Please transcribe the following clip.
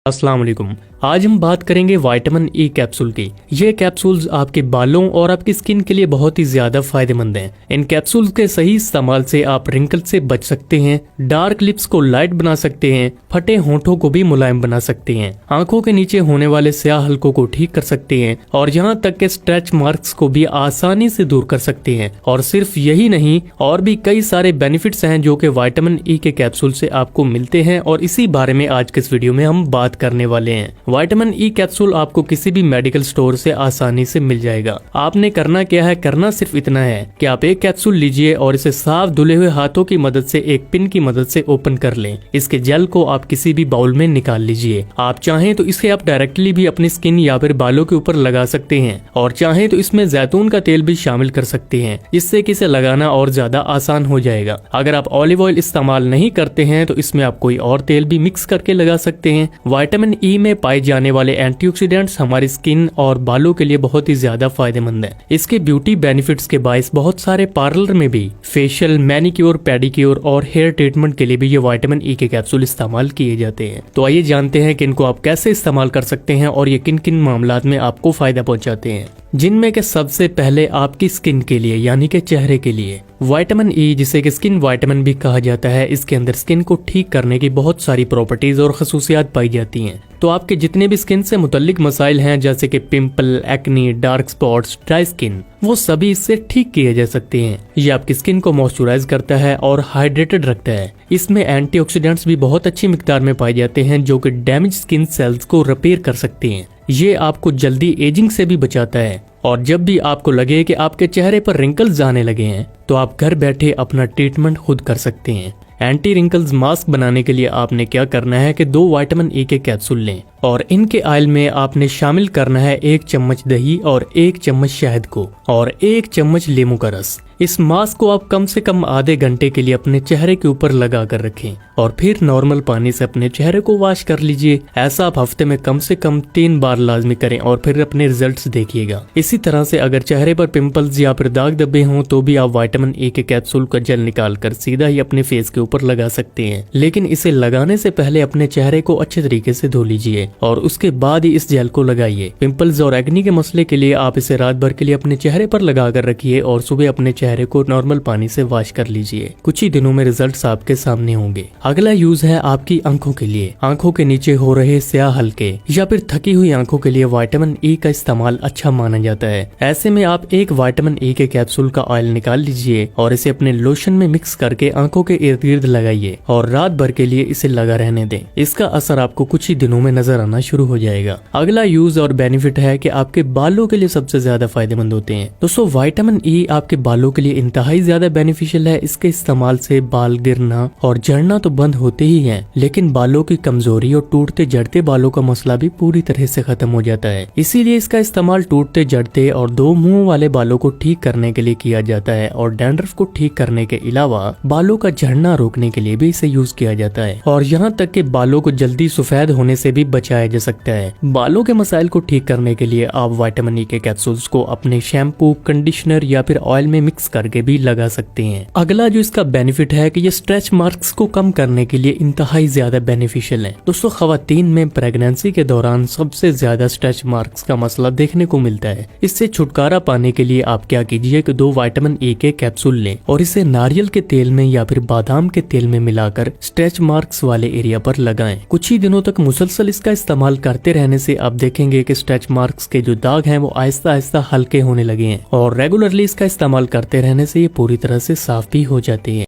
अस्सलाम वालेकुम। आज हम बात करेंगे विटामिन ई कैप्सूल की। ये कैप्सूल्स आपके बालों और आपकी स्किन के लिए बहुत ही ज्यादा फायदेमंद हैं। इन कैप्सूल्स के सही इस्तेमाल से आप रिंकल से बच सकते हैं, डार्क लिप्स को लाइट बना सकते हैं, फटे होंठों को भी मुलायम बना सकते हैं, आंखों के नीचे होने वाले स्याह हलकों को ठीक कर सकते हैं और यहाँ तक के स्ट्रेच मार्क्स को भी आसानी से दूर कर सकते हैं। और सिर्फ यही नहीं, और भी कई सारे बेनिफिट्स हैं जो कि विटामिन ई के कैप्सूल से आपको मिलते हैं और इसी बारे में आज के इस वीडियो में हम बात करने वाले हैं। विटामिन ई कैप्सूल आपको किसी भी मेडिकल स्टोर से आसानी से मिल जाएगा। आपने करना क्या है, करना सिर्फ इतना है कि आप एक कैप्सूल लीजिए और इसे साफ धुले हुए हाथों की मदद से एक पिन की मदद से ओपन कर लें। इसके जेल को आप किसी भी बाउल में निकाल लीजिए। आप चाहें तो इसे आप डायरेक्टली भी अपनी स्किन या फिर बालों के ऊपर लगा सकते हैं और चाहें तो इसमें जैतून का तेल भी शामिल कर सकते हैं, जिससे कि इसे लगाना और ज्यादा आसान हो जाएगा। अगर आप ऑलिव ऑयल इस्तेमाल नहीं करते हैं तो इसमें आप कोई और तेल भी मिक्स करके लगा सकते हैं। विटामिन ई में पाए जाने वाले एंटीऑक्सीडेंट्स हमारी स्किन और बालों के लिए बहुत ही ज्यादा फायदेमंद है। इसके ब्यूटी बेनिफिट्स के बायस बहुत सारे पार्लर में भी फेशियल, मैनिक्योर, पेडिक्योर और हेयर ट्रीटमेंट के लिए भी ये विटामिन ई के कैप्सूल इस्तेमाल किए जाते हैं। तो आइए जानते हैं कि इनको आप कैसे इस्तेमाल कर सकते हैं और ये किन किन मामलात में आपको फायदा पहुंचाते हैं। जिनमें के सबसे पहले आपकी स्किन के लिए यानी कि चेहरे के लिए विटामिन ई, जिसे कि स्किन विटामिन भी कहा जाता है, इसके अंदर स्किन को ठीक करने की बहुत सारी प्रॉपर्टीज और खसूसियात पाई जाती हैं। तो आपके जितने भी स्किन से मुतल्लिक मसाइल हैं जैसे कि pimple, acne, dark spots, dry skin, वो सभी इससे ठीक किए जा सकते हैं। ये आपकी स्किन को मॉइस्चराइज करता है और हाइड्रेटेड रखता है। इसमें एंटीऑक्सीडेंट्स भी बहुत अच्छी मिकदार में पाए जाते हैं जो कि डैमेज स्किन सेल्स को रिपेयर कर सकते हैं। ये आपको जल्दी एजिंग से भी बचाता है। और जब भी आपको लगे कि आपके चेहरे पर रिंकल्स आने लगे हैं तो आप घर बैठे अपना ट्रीटमेंट खुद कर सकते हैं। एंटी रिंकल्स मास्क बनाने के लिए आपने क्या करना है कि 2 विटामिन ई के कैप्सूल लें और इनके ऑयल में आपने शामिल करना है 1 चम्मच दही और 1 चम्मच शहद को और 1 चम्मच नींबू का रस। इस मास्क को आप कम से कम आधे घंटे के लिए अपने चेहरे के ऊपर लगा कर रखें और फिर नॉर्मल पानी से अपने चेहरे को वॉश कर लीजिए। ऐसा आप हफ्ते में कम से कम 3 बार लाजमी करें और फिर अपने रिजल्ट्स देखिएगा। इसी तरह से अगर चेहरे पर पिंपल्स या फिर दाग धब्बे हों तो भी आप विटामिन ई के कैप्सूल का जेल निकाल कर सीधा ही अपने फेस के ऊपर लगा सकते हैं। लेकिन इसे लगाने से पहले अपने चेहरे को अच्छे तरीके से धो लीजिए और उसके बाद ही इस जेल को लगाइए। पिंपल्स और एक्नी के मसले के लिए आप इसे रात भर के लिए अपने चेहरे पर लगा कर रखिए और सुबह अपने चेहरे को नॉर्मल पानी से वॉश कर लीजिए। कुछ ही दिनों में रिजल्ट्स आपके सामने होंगे। अगला यूज है आपकी आंखों के लिए। आंखों के नीचे हो रहे स्याह हल्के या फिर थकी हुई आंखों के लिए विटामिन ई का इस्तेमाल अच्छा माना जाता है। ऐसे में आप एक विटामिन ई के कैप्सूल का ऑयल निकाल लीजिए और इसे अपने लोशन में मिक्स करके आंखों के इर्द गिर्द लगाइए और रात भर के लिए इसे लगा रहने दें। इसका असर आपको कुछ ही दिनों में नजर आना शुरू हो जाएगा। अगला यूज और बेनिफिट है कि आपके बालों के लिए सबसे ज्यादा फायदेमंद होते हैं। दोस्तों, विटामिन ई आपके बालों के लिए इंतहाई ज्यादा बेनिफिशियल है। इसके इस्तेमाल से बाल गिरना और झड़ना तो बंद होते ही हैं, लेकिन बालों की कमजोरी और टूटते जड़ते बालों का मसला भी पूरी तरह से खत्म हो जाता है। इसीलिए इसका इस्तेमाल टूटते जड़ते और 2 मुंह वाले बालों को ठीक करने के लिए किया जाता है और डैंड्रफ को ठीक करने के अलावा बालों का झड़ना रोकने के लिए भी इसे यूज किया जाता है। और यहाँ तक कि बालों को जल्दी सफेद होने से भी बचाया जा सकता है। बालों के मसाइल को ठीक करने के लिए आप विटामिन ई के कैप्सूल्स को अपने शैम्पू, कंडीशनर या फिर ऑयल में मिक्स करके भी लगा सकते हैं। अगला जो इसका बेनिफिट है कि ये स्ट्रेच मार्क्स को कम करने के लिए इंतहाई ज्यादा बेनिफिशियल है। दोस्तों, खवातीन में प्रेगनेंसी के दौरान सबसे ज्यादा स्ट्रेच मार्क्स का मसला देखने को मिलता है। इससे छुटकारा पाने के लिए आप क्या कीजिए कि 2 विटामिन ई के कैप्सूल लें और इसे नारियल के तेल में या फिर बादाम के तेल में मिलाकर स्ट्रेच मार्क्स वाले एरिया पर लगाएं। कुछ ही दिनों तक मुसलसल इसका इस्तेमाल करते रहने से आप देखेंगे कि स्ट्रेच मार्क्स के जो दाग हैं वो आहिस्ता आहिस्ता हल्के होने लगे हैं और रेगुलरली इसका इस्तेमाल करते रहने से ये पूरी तरह से साफ भी हो जाते हैं।